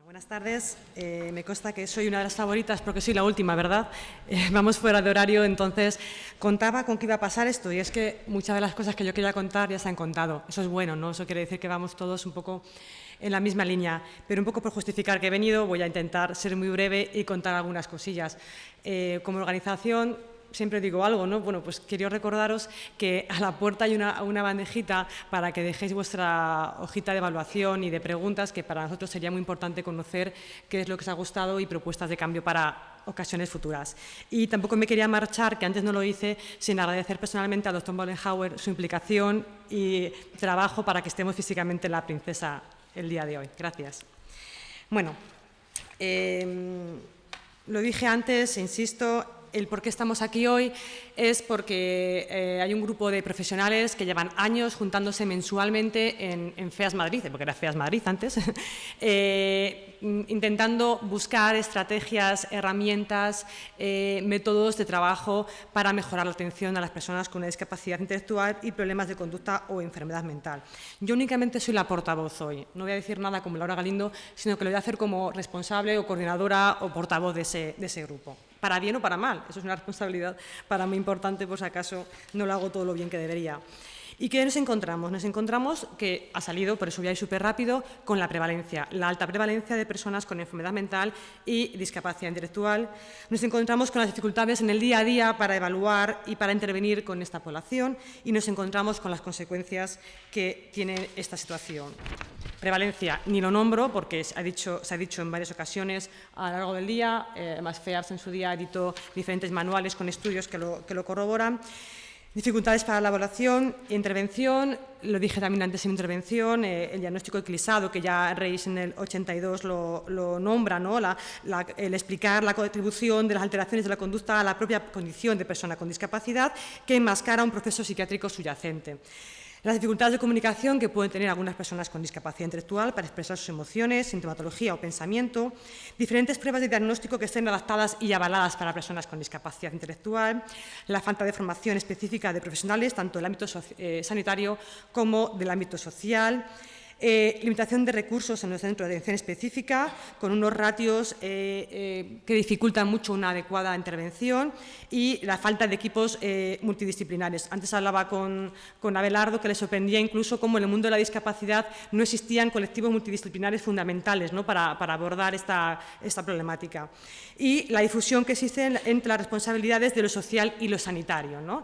Buenas tardes. Me consta que soy una de las favoritas porque soy la última, ¿verdad? Vamos fuera de horario, entonces contaba con que iba a pasar esto y es que muchas de las cosas que yo quería contar ya se han contado. Eso es bueno, ¿no? Eso quiere decir que vamos todos un poco en la misma línea, pero un poco por justificar que he venido voy a intentar ser muy breve y contar algunas cosillas. Como organización siempre digo algo, ¿no? Bueno, pues quiero recordaros que a la puerta hay una bandejita para que dejéis vuestra hojita de evaluación y de preguntas, que para nosotros sería muy importante conocer qué es lo que os ha gustado y propuestas de cambio para ocasiones futuras. Y tampoco me quería marchar, que antes no lo hice, sin agradecer personalmente al Dr. Mollenhauer su implicación y trabajo para que estemos físicamente en La Princesa el día de hoy. Gracias. Bueno, lo dije antes, insisto. El por qué estamos aquí hoy es porque hay un grupo de profesionales que llevan años juntándose mensualmente en FEAS Madrid, porque era FEAS Madrid antes, intentando buscar estrategias, herramientas, métodos de trabajo para mejorar la atención a las personas con una discapacidad intelectual y problemas de conducta o enfermedad mental. Yo únicamente soy la portavoz hoy, no voy a decir nada como Laura Galindo, sino que lo voy a hacer como responsable o coordinadora o portavoz de ese grupo. Para bien o para mal, eso es una responsabilidad para mí importante, por si acaso no lo hago todo lo bien que debería. ¿Y qué nos encontramos? Nos encontramos que ha salido, por eso voy a ir súper rápido, con la prevalencia, la alta prevalencia de personas con enfermedad mental y discapacidad intelectual. Nos encontramos con las dificultades en el día a día para evaluar y para intervenir con esta población y nos encontramos con las consecuencias que tiene esta situación. Prevalencia, ni lo nombro porque se ha dicho en varias ocasiones a lo largo del día, además FEAS en su día editó diferentes manuales con estudios que lo corroboran. Dificultades para la evaluación e intervención, lo dije también antes en mi intervención, el diagnóstico eclipsado, que ya Reis en el 82 lo nombra, ¿no? El explicar la contribución de las alteraciones de la conducta a la propia condición de persona con discapacidad que enmascara un proceso psiquiátrico subyacente. Las dificultades de comunicación que pueden tener algunas personas con discapacidad intelectual para expresar sus emociones, sintomatología o pensamiento, diferentes pruebas de diagnóstico que estén adaptadas y avaladas para personas con discapacidad intelectual, la falta de formación específica de profesionales, tanto del ámbito sanitario como del ámbito social, limitación de recursos en los centros de atención específica, con unos ratios que dificultan mucho una adecuada intervención y la falta de equipos multidisciplinares. Antes hablaba con Abelardo que le sorprendía incluso cómo en el mundo de la discapacidad no existían colectivos multidisciplinares fundamentales, ¿no? para abordar esta problemática. Y la difusión que existe entre las responsabilidades de lo social y lo sanitario, ¿no?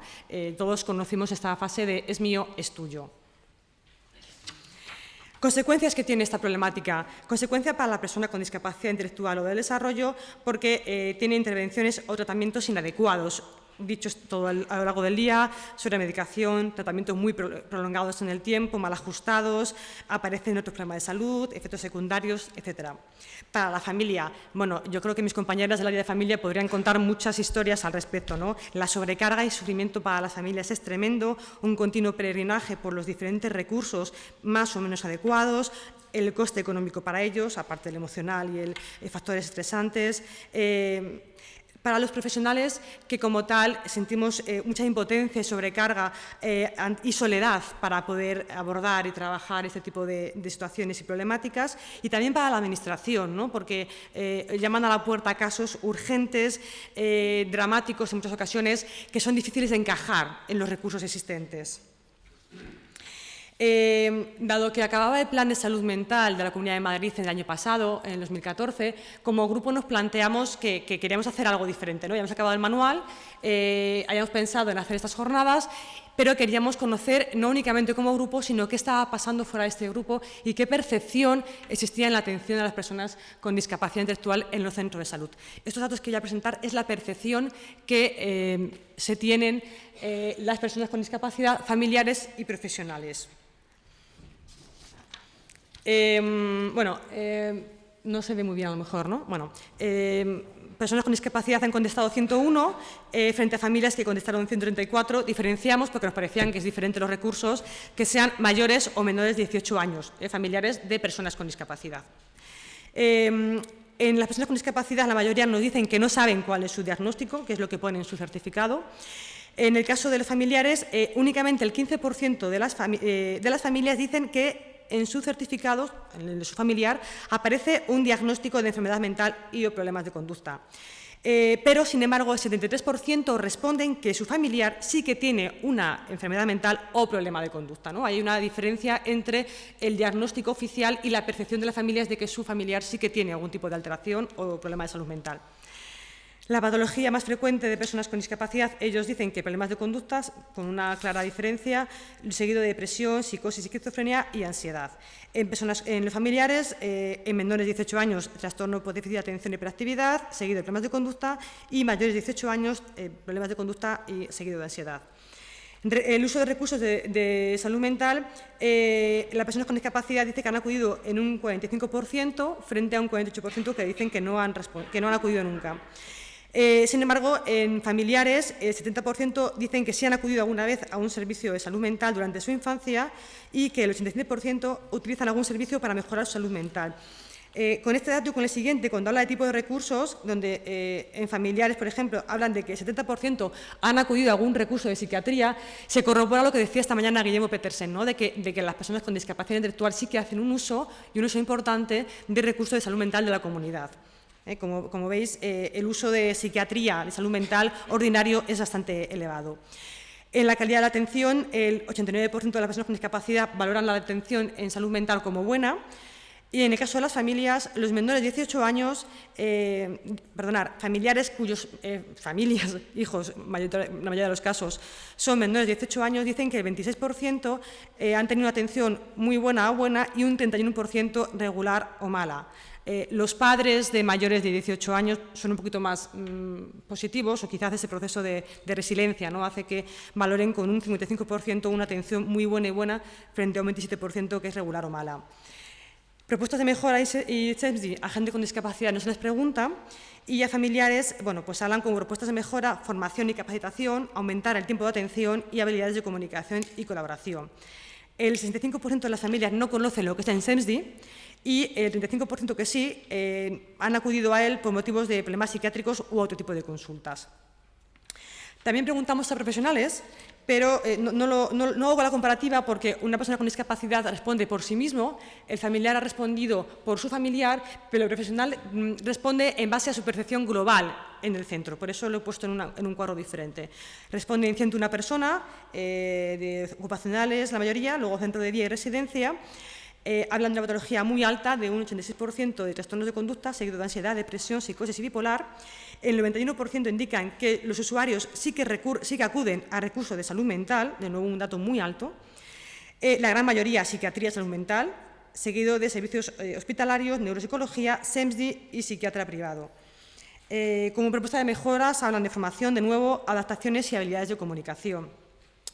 Todos conocimos esta fase de es mío, es tuyo. Consecuencias que tiene esta problemática. Consecuencia para la persona con discapacidad intelectual o de desarrollo porque tiene intervenciones o tratamientos inadecuados. Dicho todo a lo largo del día, sobre medicación, tratamientos muy prolongados en el tiempo, mal ajustados, aparecen otros problemas de salud, efectos secundarios, etc. Para la familia, bueno, yo creo que mis compañeras del área de familia podrían contar muchas historias al respecto, ¿no? La sobrecarga y sufrimiento para las familias es tremendo, un continuo peregrinaje por los diferentes recursos más o menos adecuados, el coste económico para ellos, aparte del emocional y el factores estresantes. Para los profesionales que como tal sentimos mucha impotencia y sobrecarga y soledad para poder abordar y trabajar este tipo de situaciones y problemáticas, y también para la administración, ¿no? Porque llaman a la puerta casos urgentes, dramáticos en muchas ocasiones, que son difíciles de encajar en los recursos existentes. Dado que acababa el Plan de Salud Mental de la Comunidad de Madrid el año pasado, en 2014, como grupo nos planteamos que queríamos hacer algo diferente, ¿no? Ya hemos acabado el manual, habíamos pensado en hacer estas jornadas, pero queríamos conocer no únicamente como grupo, sino qué estaba pasando fuera de este grupo y qué percepción existía en la atención a las personas con discapacidad intelectual en los centros de salud. Estos datos que voy a presentar es la percepción que se tienen las personas con discapacidad, familiares y profesionales. No se ve muy bien a lo mejor, ¿no? Bueno, personas con discapacidad han contestado 101, frente a familias que contestaron 134, diferenciamos porque nos parecían que es diferente los recursos, que sean mayores o menores de 18 años, familiares de personas con discapacidad. En las personas con discapacidad la mayoría nos dicen que no saben cuál es su diagnóstico, que es lo que pone en su certificado. En el caso de los familiares, únicamente el 15% de las familias dicen que en su certificado, en el de su familiar, aparece un diagnóstico de enfermedad mental y o problemas de conducta. Pero, sin embargo, el 73% responden que su familiar sí que tiene una enfermedad mental o problema de conducta, ¿no? Hay una diferencia entre el diagnóstico oficial y la percepción de las familias de que su familiar sí que tiene algún tipo de alteración o problema de salud mental. La patología más frecuente de personas con discapacidad, ellos dicen que problemas de conductas, con una clara diferencia, seguido de depresión, psicosis, esquizofrenia y ansiedad. En los familiares, en menores de 18 años, trastorno por déficit de atención y hiperactividad, seguido de problemas de conducta, y mayores de 18 años, problemas de conducta y seguido de ansiedad. El uso de recursos de salud mental, las personas con discapacidad dicen que han acudido en un 45% frente a un 48% que dicen que no han acudido nunca. Sin embargo, en familiares, el 70% dicen que sí han acudido alguna vez a un servicio de salud mental durante su infancia y que el 85% utilizan algún servicio para mejorar su salud mental. Con este dato y con el siguiente, cuando habla de tipo de recursos, donde en familiares, por ejemplo, hablan de que el 70% han acudido a algún recurso de psiquiatría, se corrobora lo que decía esta mañana Guillermo Petersen, ¿no? de que las personas con discapacidad intelectual sí que hacen un uso importante de recursos de salud mental de la comunidad. Como veis, el uso de psiquiatría, de salud mental ordinario es bastante elevado. En la calidad de la atención, el 89% de las personas con discapacidad valoran la atención en salud mental como buena. Y en el caso de las familias, los menores de 18 años, familiares cuyos hijos, la mayoría de los casos, son menores de 18 años, dicen que el 26% han tenido una atención muy buena o buena y un 31% regular o mala. Los padres de mayores de 18 años son un poquito más positivos, o quizás ese proceso de resiliencia, ¿no? Hace que valoren con un 55% una atención muy buena y buena frente a un 27% que es regular o mala. Propuestas de mejora y SEMSI a gente con discapacidad no se les pregunta, y a familiares, pues hablan como propuestas de mejora, formación y capacitación, aumentar el tiempo de atención y habilidades de comunicación y colaboración. El 65% de las familias no conocen lo que está en SEMSI y el 35% que sí han acudido a él por motivos de problemas psiquiátricos u otro tipo de consultas. También preguntamos a profesionales, pero no hago la comparativa porque una persona con discapacidad responde por sí mismo, el familiar ha respondido por su familiar, pero el profesional responde en base a su percepción global en el centro. Por eso lo he puesto en un cuadro diferente. Responde en 101 personas, de ocupacionales la mayoría, luego centro de día y residencia. Hablan de una patología muy alta, de un 86% de trastornos de conducta, seguido de ansiedad, depresión, psicosis y bipolar. El 91% indican que los usuarios sí que acuden a recursos de salud mental, de nuevo un dato muy alto. La gran mayoría psiquiatría y salud mental, seguido de servicios hospitalarios, neuropsicología, SEMSI y psiquiatra privado. Como propuesta de mejoras hablan de formación, de nuevo, adaptaciones y habilidades de comunicación.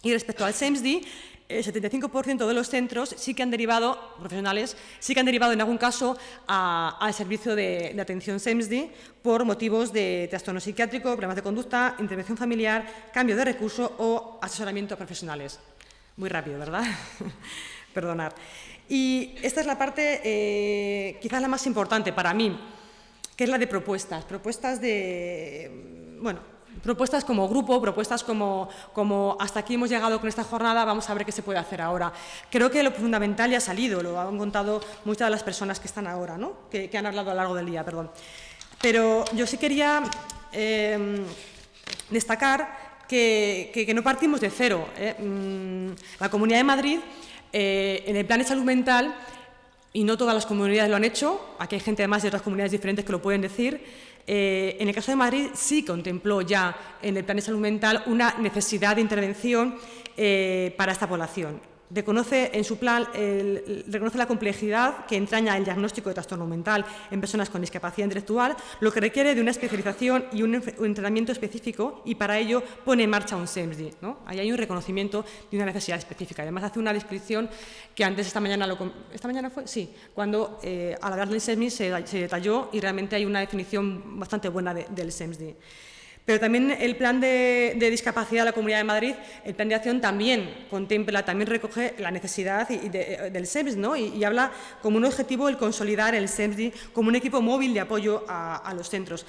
Y respecto al SEMSI, el 75% de los centros sí que han derivado, profesionales, sí que han derivado en algún caso al servicio de atención SEMSI por motivos de trastorno psiquiátrico, problemas de conducta, intervención familiar, cambio de recurso o asesoramiento a profesionales. Muy rápido, ¿verdad? Perdonad. Y esta es la parte quizás la más importante para mí, que es la de propuestas. Propuestas propuestas como grupo, propuestas como hasta aquí hemos llegado con esta jornada, vamos a ver qué se puede hacer ahora. Creo que lo fundamental ya ha salido, lo han contado muchas de las personas que están ahora, ¿no? que han hablado a lo largo del día, perdón. Pero yo sí quería destacar que no partimos de cero. La Comunidad de Madrid, en el Plan de Salud Mental, y no todas las comunidades lo han hecho, aquí hay gente además de otras comunidades diferentes que lo pueden decir. En el caso de Madrid sí contempló ya en el Plan de Salud Mental una necesidad de intervención para esta población. Reconoce en su plan reconoce la complejidad que entraña el diagnóstico de trastorno mental en personas con discapacidad intelectual, lo que requiere de una especialización y un entrenamiento específico, y para ello pone en marcha un SEMSI, ¿no? Ahí hay un reconocimiento de una necesidad específica. Además hace una descripción que antes esta mañana fue, sí, cuando al hablar del SEMSI se detalló y realmente hay una definición bastante buena del SEMSI. Pero también el plan de discapacidad de la Comunidad de Madrid, el plan de acción también contempla, también recoge la necesidad del SEMSI, ¿no? y habla como un objetivo el consolidar el SEMSI como un equipo móvil de apoyo a los centros.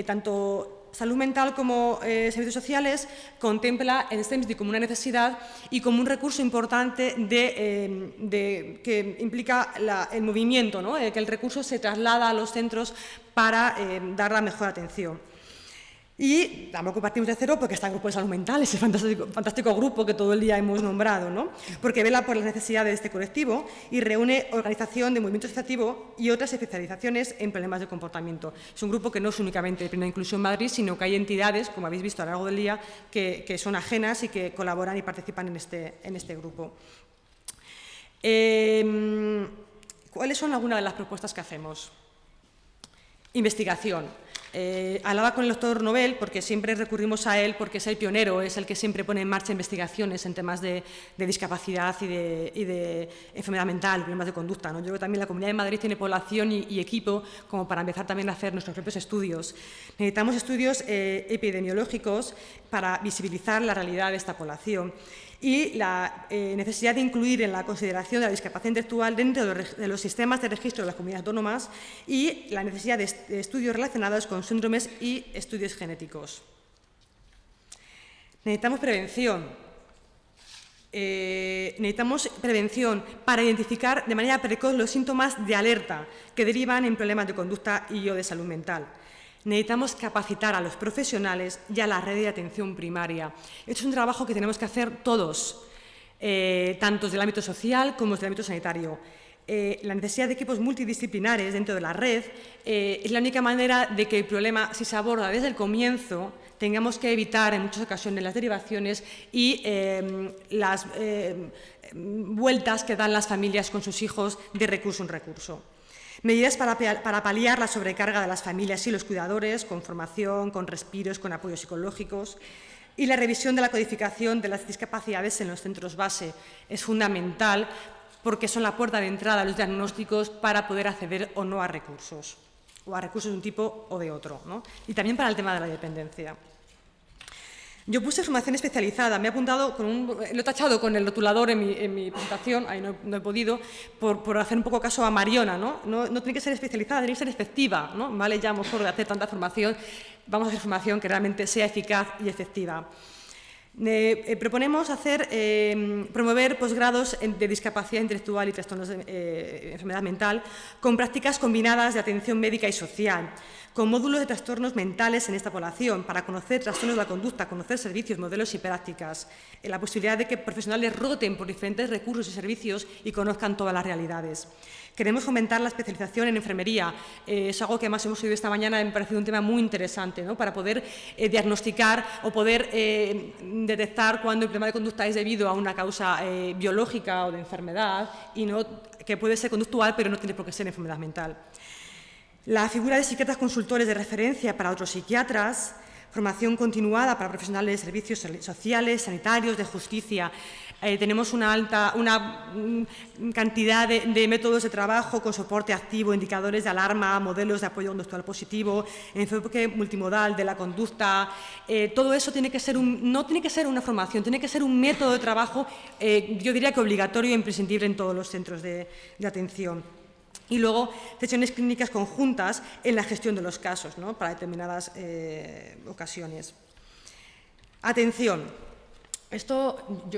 Tanto salud mental como servicios sociales contempla el SEMSDI como una necesidad y como un recurso importante que implica el movimiento, ¿no? Que el recurso se traslada a los centros para dar la mejor atención. Y tampoco partimos de cero porque está el grupo de salud mental, ese fantástico grupo que todo el día hemos nombrado, ¿no? Porque vela por las necesidades de este colectivo y reúne organización de movimiento asociativo y otras especializaciones en problemas de comportamiento. Es un grupo que no es únicamente de Plena Inclusión Madrid, sino que hay entidades, como habéis visto a lo largo del día, que son ajenas y que colaboran y participan en este grupo. ¿Cuáles son algunas de las propuestas que hacemos? Investigación. Hablaba con el doctor Nobel porque siempre recurrimos a él porque es el pionero, es el que siempre pone en marcha investigaciones en temas de discapacidad y de enfermedad mental, problemas de conducta, ¿no? Yo creo que también la Comunidad de Madrid tiene población y equipo como para empezar también a hacer nuestros propios estudios. Necesitamos estudios epidemiológicos para visibilizar la realidad de esta población y la necesidad de incluir en la consideración de la discapacidad intelectual dentro de los sistemas de registro de las comunidades autónomas y la necesidad de estudios relacionados con síndromes y estudios genéticos. Necesitamos prevención. Necesitamos prevención para identificar de manera precoz los síntomas de alerta que derivan en problemas de conducta y o de salud mental. Necesitamos capacitar a los profesionales y a la red de atención primaria. Esto es un trabajo que tenemos que hacer todos, tanto del ámbito social como del ámbito sanitario. La necesidad de equipos multidisciplinares dentro de la red es la única manera de que el problema, si se aborda desde el comienzo, tengamos que evitar en muchas ocasiones las derivaciones y las vueltas que dan las familias con sus hijos de recurso en recurso. Medidas para paliar la sobrecarga de las familias y los cuidadores, con formación, con respiros, con apoyos psicológicos. Y la revisión de la codificación de las discapacidades en los centros base es fundamental porque son la puerta de entrada a los diagnósticos para poder acceder o no a recursos, o a recursos de un tipo o de otro, ¿no? Y también para el tema de la dependencia. Yo puse formación especializada, me he apuntado, lo he tachado con el rotulador en mi presentación, ahí no he podido, por hacer un poco caso a Mariona, ¿no? No tiene que ser especializada, tiene que ser efectiva, ¿no? Vale ya mejor de hacer tanta formación, vamos a hacer formación que realmente sea eficaz y efectiva. Proponemos promover posgrados de discapacidad intelectual y trastornos de enfermedad mental con prácticas combinadas de atención médica y social, con módulos de trastornos mentales en esta población para conocer trastornos de la conducta, conocer servicios, modelos y prácticas, la posibilidad de que profesionales roten por diferentes recursos y servicios y conozcan todas las realidades. Queremos fomentar la especialización en enfermería. Es algo que además hemos oído esta mañana y me ha parecido un tema muy interesante, ¿no? Para poder diagnosticar o poder detectar cuando el problema de conducta es debido a una causa biológica o de enfermedad y no, que puede ser conductual pero no tiene por qué ser enfermedad mental. La figura de psiquiatras consultores de referencia para otros psiquiatras, formación continuada para profesionales de servicios sociales, sanitarios, de justicia. Tenemos una cantidad de métodos de trabajo con soporte activo, indicadores de alarma, modelos de apoyo conductual positivo, enfoque multimodal de la conducta. Todo eso tiene que ser no tiene que ser una formación, tiene que ser un método de trabajo, yo diría que obligatorio e imprescindible en todos los centros de atención. Y luego, sesiones clínicas conjuntas en la gestión de los casos, ¿no? Para determinadas ocasiones. Atención. Esto,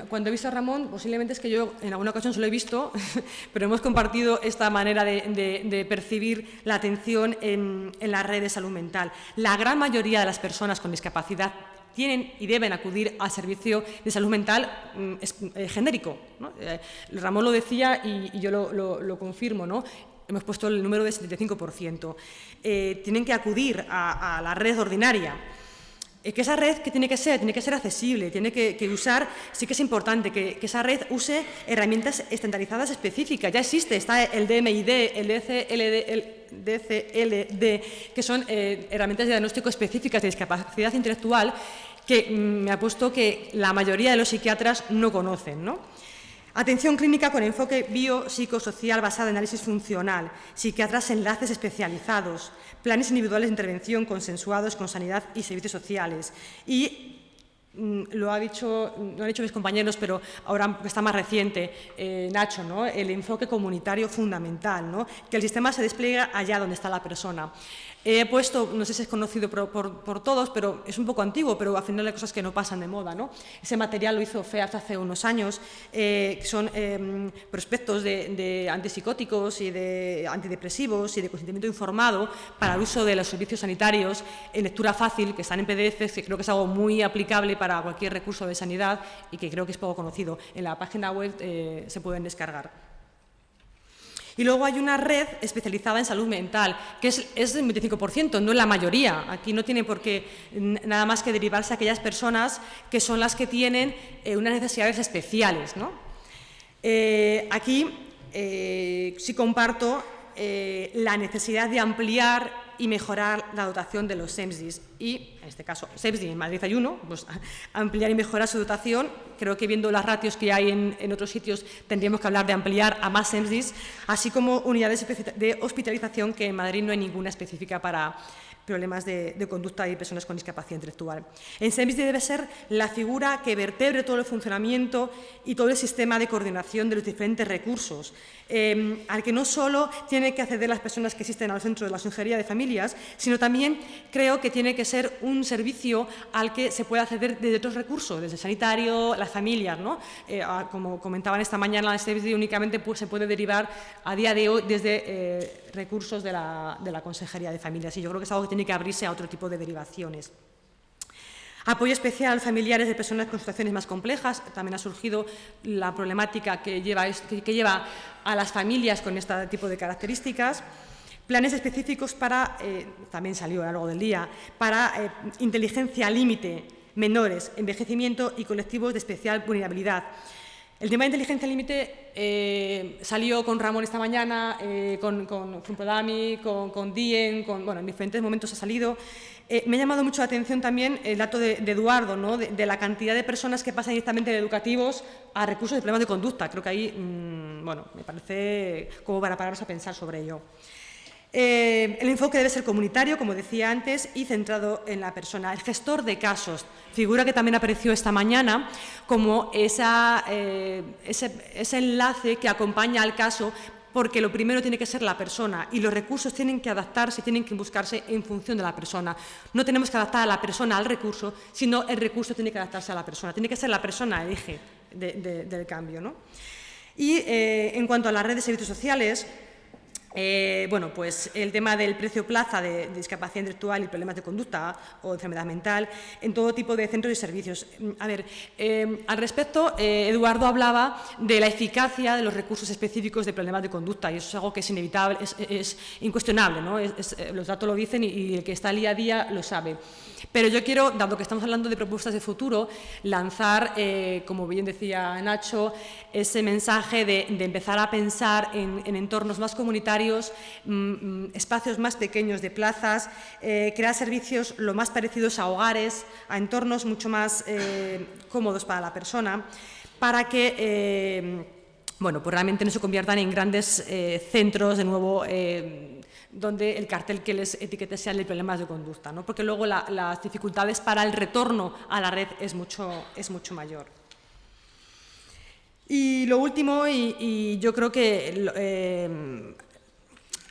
cuando he visto a Ramón, posiblemente es que yo en alguna ocasión se lo he visto, pero hemos compartido esta manera de percibir la atención en la red de salud mental. La gran mayoría de las personas con discapacidad tienen y deben acudir al servicio de salud mental genérico, ¿no? Ramón lo decía y yo lo confirmo, ¿no? Hemos puesto el número de 75%. Tienen que acudir a la red ordinaria. Que esa red, ¿qué tiene que ser? Tiene que ser accesible, tiene que usar, sí que es importante que esa red use herramientas estandarizadas específicas. Ya existe, está el DMID, el DCLD, que son herramientas de diagnóstico específicas de discapacidad intelectual que me apuesto que la mayoría de los psiquiatras no conocen, ¿no? Atención clínica con enfoque biopsicosocial basada en análisis funcional, psiquiatras enlaces especializados, planes individuales de intervención consensuados con sanidad y servicios sociales y lo han dicho mis compañeros, pero ahora está más reciente, Nacho, ¿no? El enfoque comunitario fundamental, ¿no? Que el sistema se despliegue allá donde está la persona. He puesto, no sé si es conocido por todos, pero es un poco antiguo, pero al final hay cosas que no pasan de moda, ¿no? Ese material lo hizo FEAPS hace unos años, que son prospectos de antipsicóticos y de antidepresivos y de consentimiento informado para el uso de los servicios sanitarios en lectura fácil, que están en PDF, que creo que es algo muy aplicable para cualquier recurso de sanidad y que creo que es poco conocido. En la página web se pueden descargar. Y luego hay una red especializada en salud mental, que es del 25%, no es la mayoría. Aquí no tiene por qué nada más que derivarse a aquellas personas que son las que tienen unas necesidades especiales, ¿no? Aquí sí comparto la necesidad de ampliar y mejorar la dotación de los SEMSDIS. Y, en este caso, SEMSDI en Madrid hay uno, pues ampliar y mejorar su dotación. Creo que viendo las ratios que hay en otros sitios tendríamos que hablar de ampliar a más SEMSDIS, así como unidades de hospitalización, que en Madrid no hay ninguna específica para problemas de conducta y personas con discapacidad intelectual. En SEMSDI debe ser la figura que vertebre todo el funcionamiento y todo el sistema de coordinación de los diferentes recursos, al que no solo tienen que acceder las personas que asisten al centro de la consejería de familias, sino también creo que tiene que ser un servicio al que se puede acceder desde otros recursos, desde el sanitario, las familias, ¿no? Como comentaban esta mañana, el SEMSDI únicamente se puede derivar a día de hoy desde recursos de la consejería de familias, y yo creo que es algo que tiene que abrirse a otro tipo de derivaciones. Apoyo especial a familiares de personas con situaciones más complejas. También ha surgido la problemática que lleva a las familias con este tipo de características. Planes específicos para, también salió a lo largo del día, para inteligencia límite, menores, envejecimiento y colectivos de especial vulnerabilidad. El tema de inteligencia límite salió con Ramón esta mañana, con Funprodami, con Dien, bueno, en diferentes momentos ha salido. Me ha llamado mucho la atención también el dato de Eduardo, ¿no? de la cantidad de personas que pasan directamente de educativos a recursos de problemas de conducta. Creo que ahí, bueno, me parece como para pararnos a pensar sobre ello. El enfoque debe ser comunitario, como decía antes, y centrado en la persona. El gestor de casos, figura que también apareció esta mañana como ese enlace que acompaña al caso, porque lo primero tiene que ser la persona y los recursos tienen que adaptarse, tienen que buscarse en función de la persona. No tenemos que adaptar a la persona al recurso, sino el recurso tiene que adaptarse a la persona. Tiene que ser la persona el eje del cambio, ¿no? Y en cuanto a la red de servicios sociales, bueno, pues el tema del precio plaza de discapacidad intelectual y problemas de conducta o enfermedad mental en todo tipo de centros y servicios. A ver, al respecto, Eduardo hablaba de la eficacia de los recursos específicos de problemas de conducta, y eso es algo que es inevitable, es incuestionable, ¿no? Los datos lo dicen y el que está al día a día lo sabe. Pero yo quiero, dado que estamos hablando de propuestas de futuro, lanzar, como bien decía Nacho, ese mensaje de empezar a pensar en entornos más comunitarios, espacios más pequeños de plazas, crear servicios lo más parecidos a hogares, a entornos mucho más cómodos para la persona, para que bueno, pues realmente no se conviertan en grandes centros, de nuevo, donde el cartel que les etiquete sea de problemas de conducta, ¿no? Porque luego las dificultades para el retorno a la red es mucho mayor. Y lo último, y yo creo que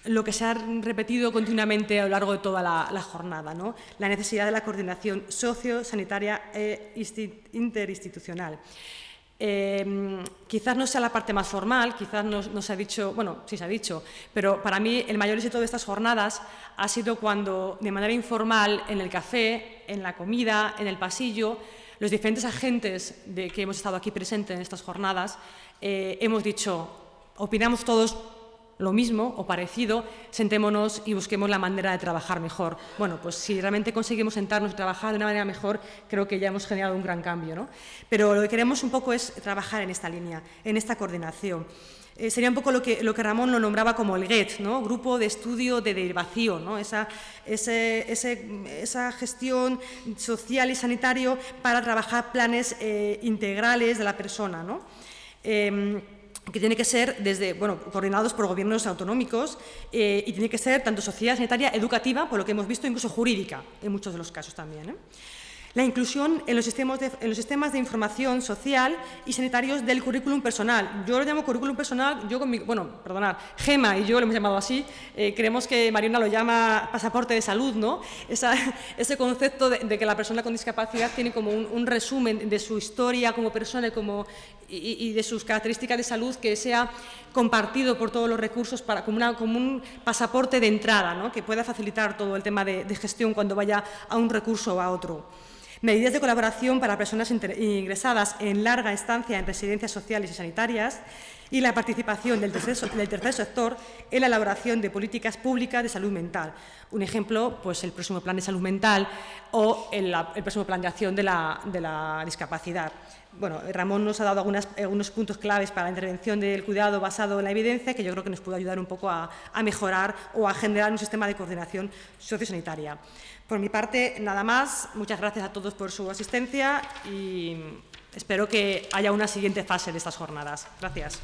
lo que se ha repetido continuamente a lo largo de toda la jornada, ¿no? La necesidad de la coordinación sociosanitaria e interinstitucional. Quizás no sea la parte más formal, quizás no se ha dicho, bueno, sí se ha dicho, pero para mí el mayor éxito de estas jornadas ha sido cuando, de manera informal, en el café, en la comida, en el pasillo, los diferentes agentes que hemos estado aquí presentes en estas jornadas, hemos dicho, opinamos todos lo mismo o parecido, sentémonos y busquemos la manera de trabajar mejor. Bueno, pues si realmente conseguimos sentarnos y trabajar de una manera mejor, creo que ya hemos generado un gran cambio, ¿no? Pero lo que queremos un poco es trabajar en esta línea, en esta coordinación. Sería un poco lo que Ramón lo nombraba como el GET, ¿no? Grupo de Estudio de Derivación, ¿no? Esa gestión social y sanitario para trabajar planes integrales de la persona, ¿no? Que tiene que ser coordinados por gobiernos autonómicos y tiene que ser tanto sociedad sanitaria, educativa, por lo que hemos visto, incluso jurídica, en muchos de los casos también, ¿eh? La inclusión en los sistemas de información social y sanitarios del currículum personal. Yo lo llamo currículum personal, Gema y yo lo hemos llamado así, creemos que Mariona lo llama pasaporte de salud, ¿no? Ese concepto de que la persona con discapacidad tiene como un resumen de su historia como persona y de sus características de salud que sea compartido por todos los recursos como un pasaporte de entrada, ¿no? Que pueda facilitar todo el tema de gestión cuando vaya a un recurso o a otro. Medidas de colaboración para personas ingresadas en larga estancia en residencias sociales y sanitarias y la participación del tercer sector en la elaboración de políticas públicas de salud mental. Un ejemplo, pues el próximo plan de salud mental o el próximo plan de acción de la discapacidad. Bueno, Ramón nos ha dado algunos puntos claves para la intervención del cuidado basado en la evidencia que yo creo que nos puede ayudar un poco a mejorar o a generar un sistema de coordinación sociosanitaria. Por mi parte, nada más. Muchas gracias a todos por su asistencia y espero que haya una siguiente fase de estas jornadas. Gracias.